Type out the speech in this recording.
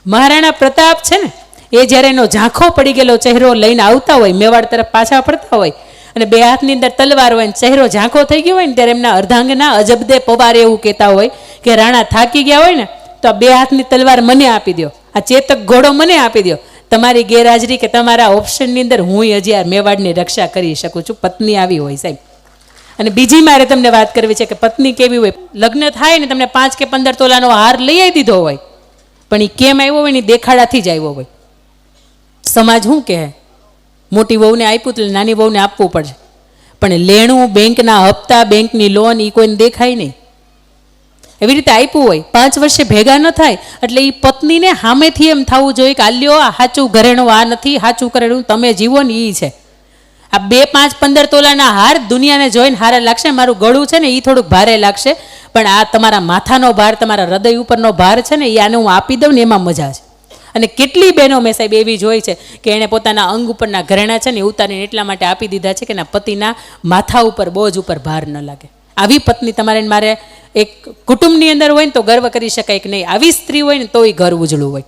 મહારાણા પ્રતાપ છે ને, એ જ્યારે એનો ઝાંખો પડી ગયેલો ચહેરો લઈને આવતા હોય, મેવાડ તરફ પાછા ફરતા હોય અને બે હાથની અંદર તલવાર હોય ને ચહેરો ઝાંખો થઈ ગયો હોય ને, ત્યારે એમના અર્ધાંગના અજબદે પવારે એવું કહેતા હોય કે રાણા થાકી ગયા હોય ને તો આ બે હાથની તલવાર મને આપી દો, આ ચેતક ઘોડો મને આપી દો, તમારી ગેરહાજરી કે તમારા ઓપ્શનની અંદર હું હજી આ મેવાડની રક્ષા કરી શકું છું. પત્ની આવી હોય સાહેબ. અને બીજી મારે તમને વાત કરવી છે કે પત્ની કેવી હોય. લગ્ન થાય ને તમને 5 કે 15 તોલાનો હાર લઈ આવી દીધો હોય, પણ એ કેમ આવ્યો હોય ને દેખાડાથી જ આવ્યો હોય. સમાજ શું કહે, મોટી વહુને આપ્યું એટલે નાની વહુને આપવું પડશે, પણ લેણું, બેંકના હપ્તા, બેંકની લોન એ કોઈને દેખાય નહીં. એવી રીતે આપ્યું હોય 5 વર્ષે ભેગા ન થાય એટલે એ પત્નીને સામેથી એમ થવું જોઈએ કે આલ્યો આ સાચું ઘરેણું, આ નથી સાચું ઘરેણું, તમે જીવો ને એ છે. આ 2, 5, 15 તોલાના હાર દુનિયાને જોઈને હારે લાગશે, મારું ગળું છે ને એ થોડુંક ભારે લાગશે, પણ આ તમારા માથાનો ભાર, તમારા હૃદય ઉપરનો ભાર છે ને એ આને હું આપી દઉં ને એમાં મજા છે. અને કેટલી બહેનો મેં સાહેબ એવી જોઈ છે કે એણે પોતાના અંગ ઉપરના ઘરેણા છે ને ઉતારીને એટલા માટે આપી દીધા છે કે એના પતિના માથા ઉપર, બોજ ઉપર ભાર ન લાગે. આવી પત્ની તમારે મારે એક કુટુંબની અંદર હોય ને તો ગર્વ કરી શકાય કે નહીં, આવી સ્ત્રી હોય ને તો એ ઘર ઉજળું હોય.